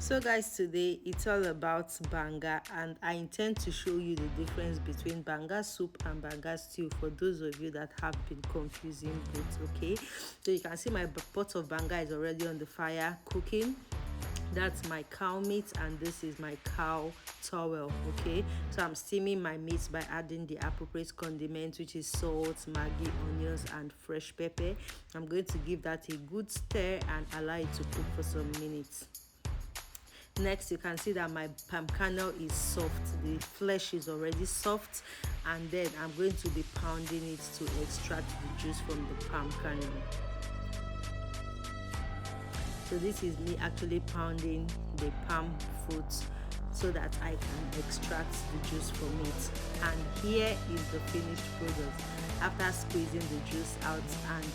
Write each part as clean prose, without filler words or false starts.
So guys, today it's all about banga, and I intend to show you the difference between banga soup and banga stew for those of you that have been confusing both. Okay, so you can see my pot of banga is already on the fire cooking. That's my cow meat, and this is my cow towel. Okay, so I'm steaming my meat by adding the appropriate condiments, which is salt, maggi, onions, and fresh pepper. I'm going to give that a good stir and allow it to cook for some minutes. Next, you can see that my palm kernel is soft, the flesh is already soft, and then I'm going to be pounding it to extract the juice from the palm kernel. So this is me actually pounding the palm fruit so that I can extract the juice from it. And here is the finished product after squeezing the juice out, and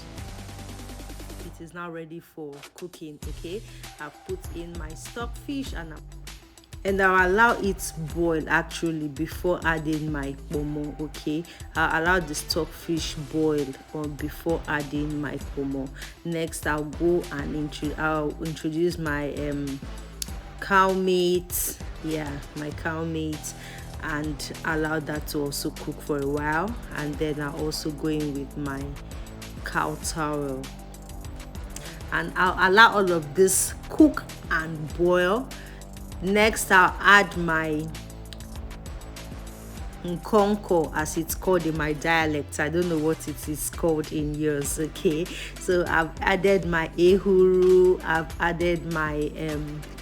it is now ready for cooking. Okay, I've put in my stockfish and I'll allow it boil actually before adding my pomo. Okay, I'll allow the stockfish boil or before adding my pomo. Next, I'll go and introduce my cow meat. Yeah, my cow meat, and allow that to also cook for a while. And then I'll also go in with my cow towel, and I'll allow all of this cook and boil. Next, I'll add my nkonko, as it's called in my dialect. I don't know what it is called in yours. Okay, so I've added my ehuru, I've added my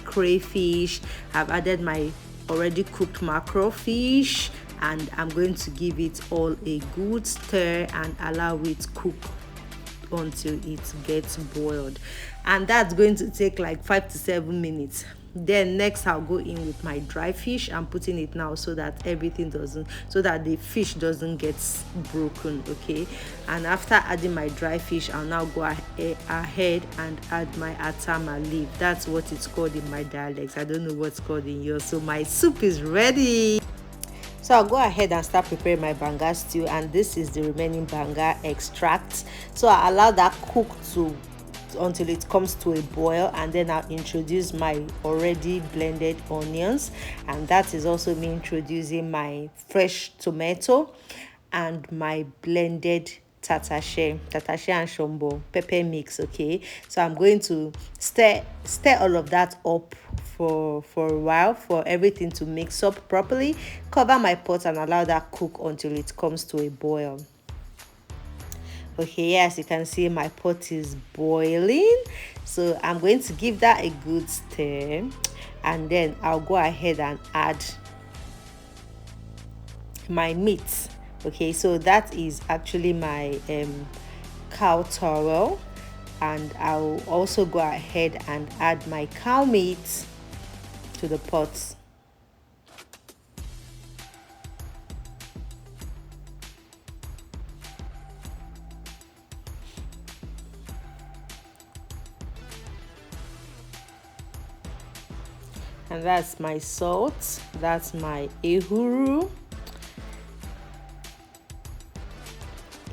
crayfish, I've added my already cooked mackerel fish, and I'm going to give it all a good stir and allow it cook until it gets boiled, and that's going to take like 5 to 7 minutes. Then next, I'll go in with my dry fish. I'm putting it now so that the fish doesn't get broken. Okay, and after adding my dry fish, I'll now go ahead and add my atama leaf. That's what it's called in my dialect. I don't know what's called in yours. So my soup is ready. So I'll go ahead and start preparing my banga stew, and this is the remaining banga extract. So I allow that cook until it comes to a boil, and then I'll introduce my already blended onions, and that is also me introducing my fresh tomato and my blended tatashe and shombo pepper mix. Okay, so I'm going to stir all of that up for a while for everything to mix up properly. Cover my pot and allow that cook until it comes to a boil. Okay, yes, you can see my pot is boiling, so I'm going to give that a good stir, and then I'll go ahead and add my meat. Okay, so that is actually my cow towel, and I'll also go ahead and add my cow meat to the pot. And that's my salt, that's my ehuru,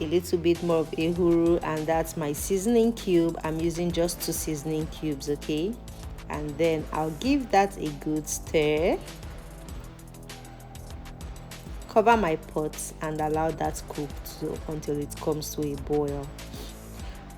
a little bit more of ehuru, and that's my seasoning cube. I'm using just 2 seasoning cubes. Okay, and then I'll give that a good stir, cover my pot, and allow that cook until it comes to a boil.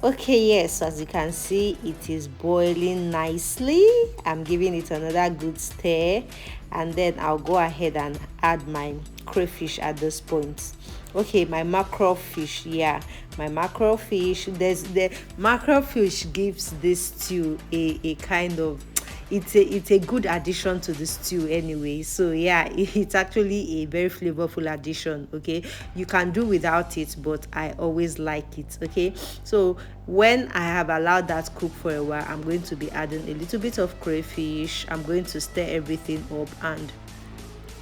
Okay, yes, so as you can see, it is boiling nicely. I'm giving it another good stir, and then I'll go ahead and add my crayfish at this point. Okay, my mackerel fish. Yeah, my mackerel fish. The mackerel fish gives this stew a kind of, it's a good addition to the stew anyway. So yeah, it's actually a very flavorful addition. Okay, you can do without it, but I always like it. Okay, so when I have allowed that cook for a while, I'm going to be adding a little bit of crayfish. I'm going to stir everything up, and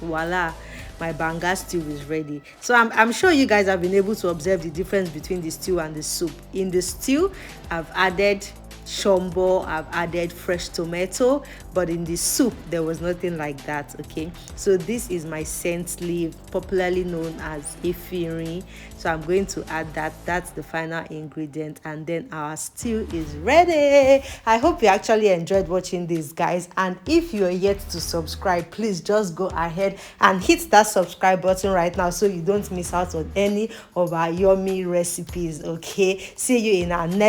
voila, my banga stew is ready. So I'm sure you guys have been able to observe the difference between the stew and the soup. In the stew, I've added shombo, I've added fresh tomato, but in the soup there was nothing like that. Okay, so this is my scent leaf, popularly known as efirin. So I'm going to add that. That's the final ingredient, and then our stew is ready. I hope you actually enjoyed watching this, guys, and if you're yet to subscribe, please just go ahead and hit that subscribe button right now so you don't miss out on any of our yummy recipes. Okay, see you in our next